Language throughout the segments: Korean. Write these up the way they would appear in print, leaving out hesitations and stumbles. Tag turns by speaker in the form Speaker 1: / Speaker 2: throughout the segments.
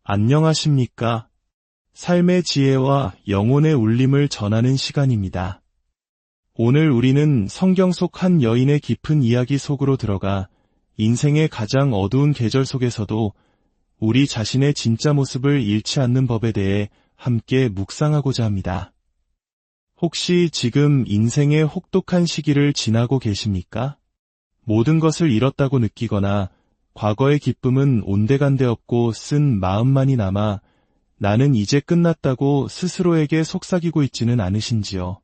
Speaker 1: 안녕하십니까? 삶의 지혜와 영혼의 울림을 전하는 시간입니다. 오늘 우리는 성경 속 한 여인의 깊은 이야기 속으로 들어가 인생의 가장 어두운 계절 속에서도 우리 자신의 진짜 모습을 잃지 않는 법에 대해 함께 묵상하고자 합니다. 혹시 지금 인생의 혹독한 시기를 지나고 계십니까? 모든 것을 잃었다고 느끼거나 과거의 기쁨은 온데간데 없고 쓴 마음만이 남아 나는 이제 끝났다고 스스로에게 속삭이고 있지는 않으신지요?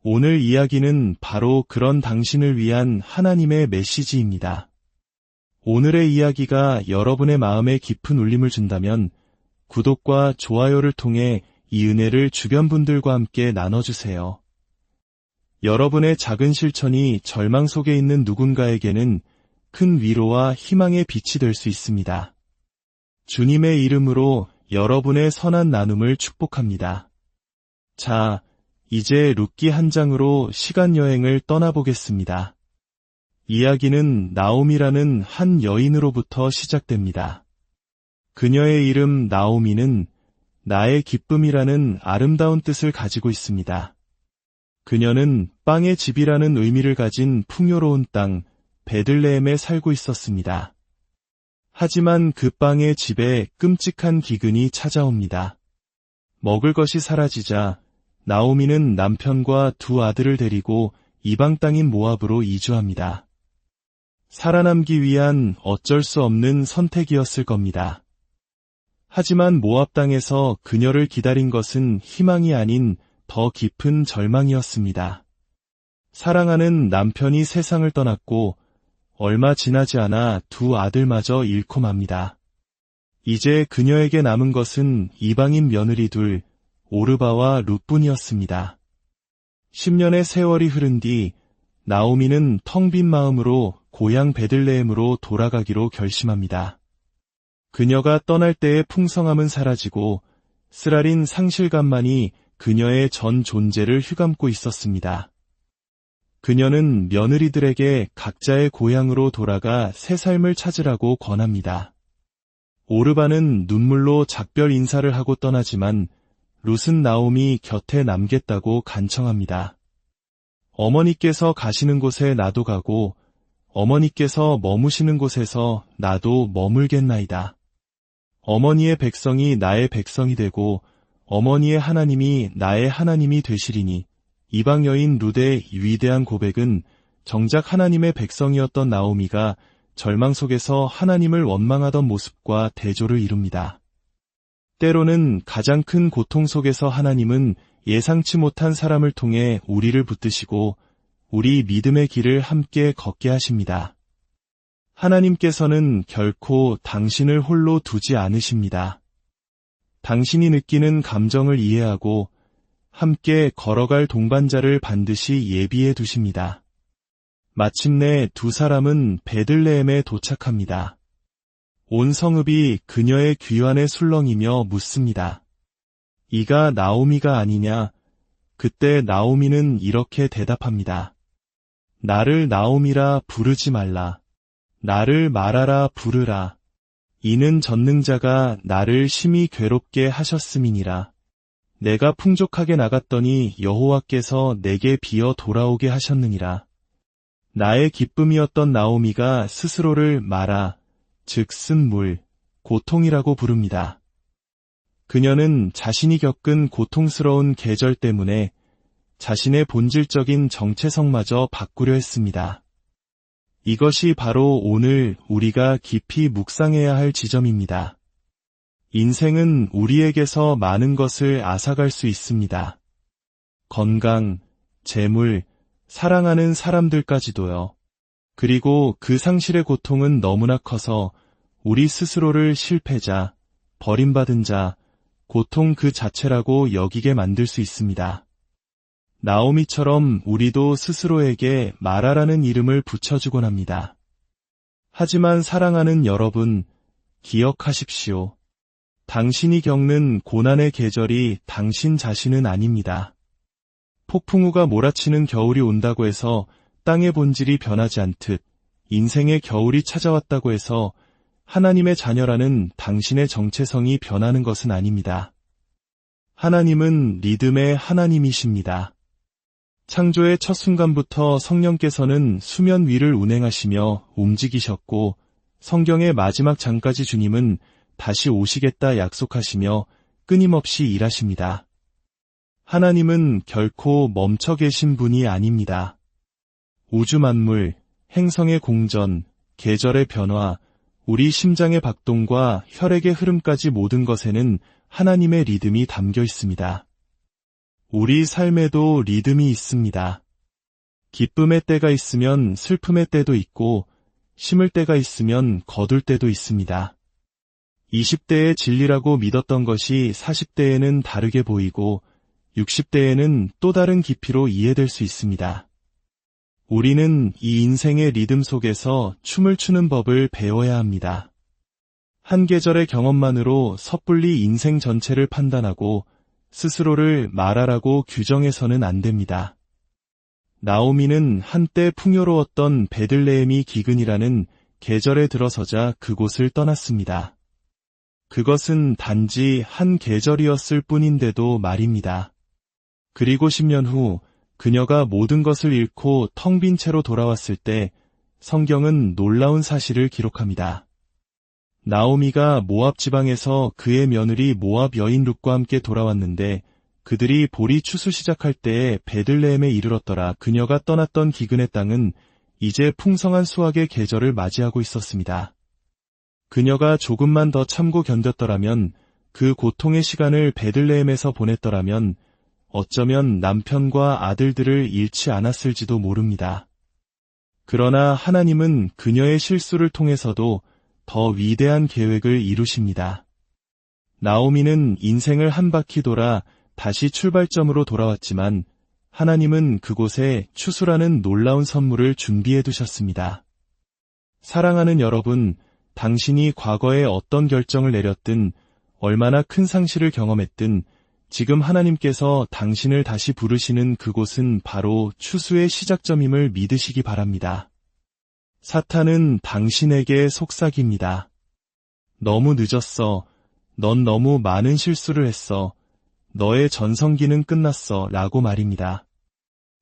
Speaker 1: 오늘 이야기는 바로 그런 당신을 위한 하나님의 메시지입니다. 오늘의 이야기가 여러분의 마음에 깊은 울림을 준다면 구독과 좋아요를 통해 이 은혜를 주변 분들과 함께 나눠주세요. 여러분의 작은 실천이 절망 속에 있는 누군가에게는 큰 위로와 희망의 빛이 될 수 있습니다. 주님의 이름으로 여러분의 선한 나눔을 축복합니다. 자, 이제 룻기 한 장으로 시간 여행을 떠나보겠습니다. 이야기는 나오미라는 한 여인으로부터 시작됩니다. 그녀의 이름 나오미는 나의 기쁨이라는 아름다운 뜻을 가지고 있습니다. 그녀는 빵의 집이라는 의미를 가진 풍요로운 땅 베들레헴에 살고 있었습니다. 하지만 그 빵의 집에 끔찍한 기근이 찾아옵니다. 먹을 것이 사라지자 나오미는 남편과 두 아들을 데리고 이방 땅인 모압으로 이주합니다. 살아남기 위한 어쩔 수 없는 선택이었을 겁니다. 하지만 모압 땅에서 그녀를 기다린 것은 희망이 아닌 더 깊은 절망이었습니다. 사랑하는 남편이 세상을 떠났고 얼마 지나지 않아 두 아들마저 잃고 맙니다. 이제 그녀에게 남은 것은 이방인 며느리 둘, 오르바와 룻뿐이었습니다. 10년의 세월이 흐른 뒤 나오미는 텅 빈 마음으로 고향 베들레헴으로 돌아가기로 결심합니다. 그녀가 떠날 때의 풍성함은 사라지고 쓰라린 상실감만이 그녀의 전 존재를 휘감고 있었습니다. 그녀는 며느리들에게 각자의 고향으로 돌아가 새 삶을 찾으라고 권합니다. 오르바는 눈물로 작별 인사를 하고 떠나지만 룻은 나오미 곁에 남겠다고 간청합니다. 어머니께서 가시는 곳에 나도 가고 어머니께서 머무시는 곳에서 나도 머물겠나이다. 어머니의 백성이 나의 백성이 되고 어머니의 하나님이 나의 하나님이 되시리니 이방 여인 룻의 위대한 고백은 정작 하나님의 백성이었던 나오미가 절망 속에서 하나님을 원망하던 모습과 대조를 이룹니다. 때로는 가장 큰 고통 속에서 하나님은 예상치 못한 사람을 통해 우리를 붙드시고 우리 믿음의 길을 함께 걷게 하십니다. 하나님께서는 결코 당신을 홀로 두지 않으십니다. 당신이 느끼는 감정을 이해하고 함께 걸어갈 동반자를 반드시 예비해 두십니다. 마침내 두 사람은 베들레헴에 도착합니다. 온 성읍이 그녀의 귀환에 술렁이며 묻습니다. 이가 나오미가 아니냐? 그때 나오미는 이렇게 대답합니다. 나를 나오미라 부르지 말라. 나를 마라라 부르라. 이는 전능자가 나를 심히 괴롭게 하셨음이니라. 내가 풍족하게 나갔더니 여호와께서 내게 비어 돌아오게 하셨느니라. 나의 기쁨이었던 나오미가 스스로를 마라, 즉 쓴 물, 고통이라고 부릅니다. 그녀는 자신이 겪은 고통스러운 계절 때문에 자신의 본질적인 정체성마저 바꾸려 했습니다. 이것이 바로 오늘 우리가 깊이 묵상해야 할 지점입니다. 인생은 우리에게서 많은 것을 앗아갈 수 있습니다. 건강, 재물, 사랑하는 사람들까지도요. 그리고 그 상실의 고통은 너무나 커서 우리 스스로를 실패자, 버림받은 자, 고통 그 자체라고 여기게 만들 수 있습니다. 나오미처럼 우리도 스스로에게 마라라는 이름을 붙여주곤 합니다. 하지만 사랑하는 여러분, 기억하십시오. 당신이 겪는 고난의 계절이 당신 자신은 아닙니다. 폭풍우가 몰아치는 겨울이 온다고 해서 땅의 본질이 변하지 않듯 인생의 겨울이 찾아왔다고 해서 하나님의 자녀라는 당신의 정체성이 변하는 것은 아닙니다. 하나님은 리듬의 하나님이십니다. 창조의 첫 순간부터 성령께서는 수면 위를 운행하시며 움직이셨고, 성경의 마지막 장까지 주님은 다시 오시겠다 약속하시며 끊임없이 일하십니다. 하나님은 결코 멈춰 계신 분이 아닙니다. 우주 만물, 행성의 공전, 계절의 변화, 우리 심장의 박동과 혈액의 흐름까지 모든 것에는 하나님의 리듬이 담겨 있습니다. 우리 삶에도 리듬이 있습니다. 기쁨의 때가 있으면 슬픔의 때도 있고, 심을 때가 있으면 거둘 때도 있습니다. 20대의 진리라고 믿었던 것이 40대에는 다르게 보이고, 60대에는 또 다른 깊이로 이해될 수 있습니다. 우리는 이 인생의 리듬 속에서 춤을 추는 법을 배워야 합니다. 한 계절의 경험만으로 섣불리 인생 전체를 판단하고 스스로를 말하라고 규정해서는 안 됩니다. 나오미는 한때 풍요로웠던 베들레헴이 기근이라는 계절에 들어서자 그곳을 떠났습니다. 그것은 단지 한 계절이었을 뿐인데도 말입니다. 그리고 10년 후 그녀가 모든 것을 잃고 텅 빈 채로 돌아왔을 때 성경은 놀라운 사실을 기록합니다. 나오미가 모압 지방에서 그의 며느리 모압 여인 룻과 함께 돌아왔는데 그들이 보리 추수 시작할 때에 베들레헴에 이르렀더라. 그녀가 떠났던 기근의 땅은 이제 풍성한 수확의 계절을 맞이하고 있었습니다. 그녀가 조금만 더 참고 견뎠더라면, 그 고통의 시간을 베들레헴에서 보냈더라면 어쩌면 남편과 아들들을 잃지 않았을지도 모릅니다. 그러나 하나님은 그녀의 실수를 통해서도 더 위대한 계획을 이루십니다. 나오미는 인생을 한 바퀴 돌아 다시 출발점으로 돌아왔지만 하나님은 그곳에 추수라는 놀라운 선물을 준비해 두셨습니다. 사랑하는 여러분, 당신이 과거에 어떤 결정을 내렸든, 얼마나 큰 상실을 경험했든, 지금 하나님께서 당신을 다시 부르시는 그곳은 바로 추수의 시작점임을 믿으시기 바랍니다. 사탄은 당신에게 속삭입니다. 너무 늦었어. 넌 너무 많은 실수를 했어. 너의 전성기는 끝났어. 라고 말입니다.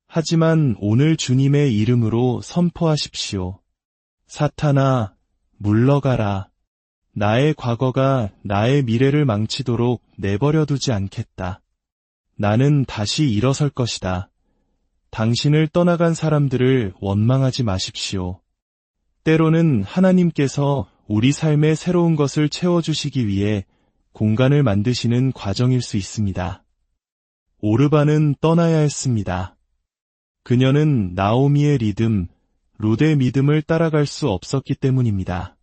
Speaker 1: 하지만 오늘 주님의 이름으로 선포하십시오. 사탄아, 물러가라. 나의 과거가 나의 미래를 망치도록 내버려두지 않겠다. 나는 다시 일어설 것이다. 당신을 떠나간 사람들을 원망하지 마십시오. 때로는 하나님께서 우리 삶의 새로운 것을 채워주시기 위해 공간을 만드시는 과정일 수 있습니다. 오르반은 떠나야 했습니다. 그녀는 나오미의 리듬, 룻의 믿음을 따라갈 수 없었기 때문입니다.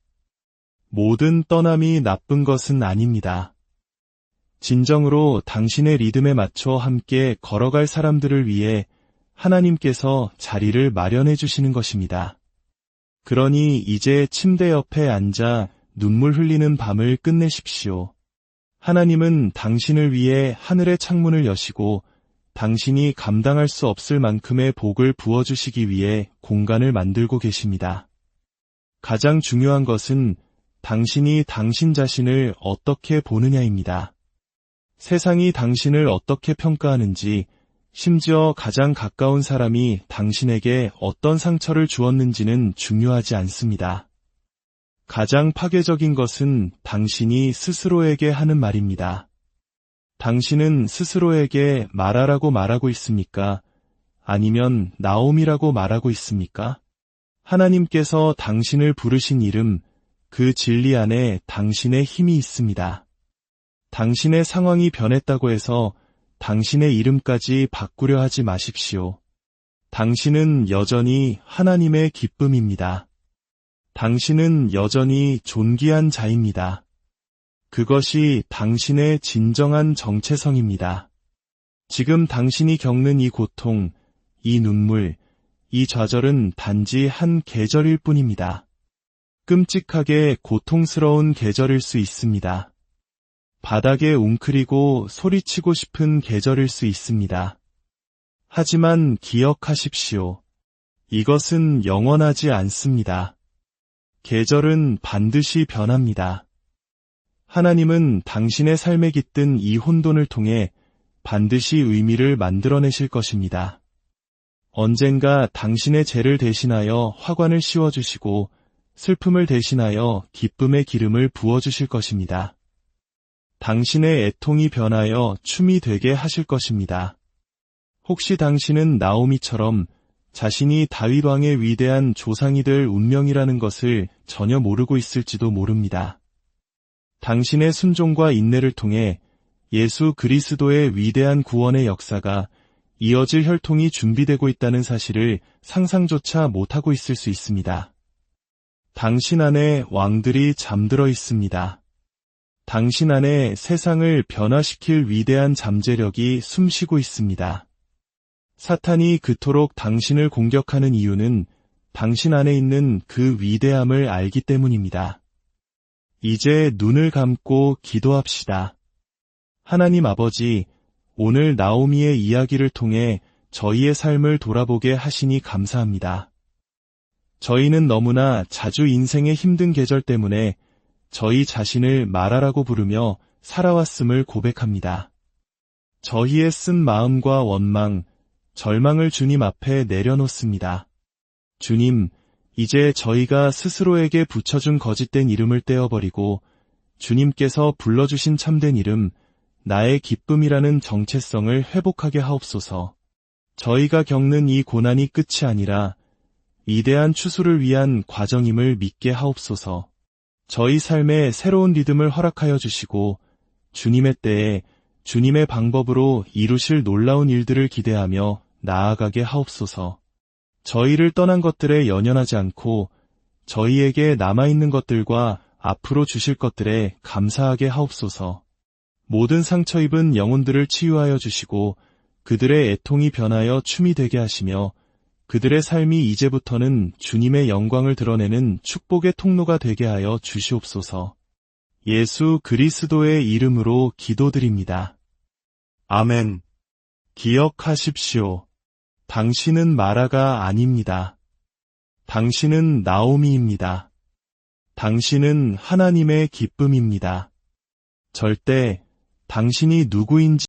Speaker 1: 모든 떠남이 나쁜 것은 아닙니다. 진정으로 당신의 리듬에 맞춰 함께 걸어갈 사람들을 위해 하나님께서 자리를 마련해 주시는 것입니다. 그러니 이제 침대 옆에 앉아 눈물 흘리는 밤을 끝내십시오. 하나님은 당신을 위해 하늘의 창문을 여시고 당신이 감당할 수 없을 만큼의 복을 부어주시기 위해 공간을 만들고 계십니다. 가장 중요한 것은 당신이 당신 자신을 어떻게 보느냐입니다. 세상이 당신을 어떻게 평가하는지, 심지어 가장 가까운 사람이 당신에게 어떤 상처를 주었는지는 중요하지 않습니다. 가장 파괴적인 것은 당신이 스스로에게 하는 말입니다. 당신은 스스로에게 말하라고 말하고 있습니까? 아니면 나옴이라고 말하고 있습니까? 하나님께서 당신을 부르신 이름, 그 진리 안에 당신의 힘이 있습니다. 당신의 상황이 변했다고 해서 당신의 이름까지 바꾸려 하지 마십시오. 당신은 여전히 하나님의 기쁨입니다. 당신은 여전히 존귀한 자입니다. 그것이 당신의 진정한 정체성입니다. 지금 당신이 겪는 이 고통, 이 눈물, 이 좌절은 단지 한 계절일 뿐입니다. 끔찍하게 고통스러운 계절일 수 있습니다. 바닥에 웅크리고 소리치고 싶은 계절일 수 있습니다. 하지만 기억하십시오. 이것은 영원하지 않습니다. 계절은 반드시 변합니다. 하나님은 당신의 삶에 깃든 이 혼돈을 통해 반드시 의미를 만들어내실 것입니다. 언젠가 당신의 죄를 대신하여 화관을 씌워주시고 슬픔을 대신하여 기쁨의 기름을 부어주실 것입니다. 당신의 애통이 변하여 춤이 되게 하실 것입니다. 혹시 당신은 나오미처럼 자신이 다윗 왕의 위대한 조상이 될 운명이라는 것을 전혀 모르고 있을지도 모릅니다. 당신의 순종과 인내를 통해 예수 그리스도의 위대한 구원의 역사가 이어질 혈통이 준비되고 있다는 사실을 상상조차 못하고 있을 수 있습니다. 당신 안에 왕들이 잠들어 있습니다. 당신 안에 세상을 변화시킬 위대한 잠재력이 숨쉬고 있습니다. 사탄이 그토록 당신을 공격하는 이유는 당신 안에 있는 그 위대함을 알기 때문입니다. 이제 눈을 감고 기도합시다. 하나님 아버지, 오늘 나오미의 이야기를 통해 저희의 삶을 돌아보게 하시니 감사합니다. 저희는 너무나 자주 인생의 힘든 계절 때문에 저희 자신을 마라라고 부르며 살아왔음을 고백합니다. 저희의 쓴 마음과 원망, 절망을 주님 앞에 내려놓습니다. 주님, 이제 저희가 스스로에게 붙여준 거짓된 이름을 떼어버리고 주님께서 불러주신 참된 이름, 나의 기쁨이라는 정체성을 회복하게 하옵소서. 저희가 겪는 이 고난이 끝이 아니라 위대한 추수를 위한 과정임을 믿게 하옵소서. 저희 삶에 새로운 리듬을 허락하여 주시고 주님의 때에 주님의 방법으로 이루실 놀라운 일들을 기대하며 나아가게 하옵소서. 저희를 떠난 것들에 연연하지 않고 저희에게 남아있는 것들과 앞으로 주실 것들에 감사하게 하옵소서. 모든 상처 입은 영혼들을 치유하여 주시고 그들의 애통이 변하여 춤이 되게 하시며 그들의 삶이 이제부터는 주님의 영광을 드러내는 축복의 통로가 되게 하여 주시옵소서. 예수 그리스도의 이름으로 기도드립니다. 아멘. 기억하십시오. 당신은 마라가 아닙니다. 당신은 나오미입니다. 당신은 하나님의 기쁨입니다. 절대 당신이 누구인지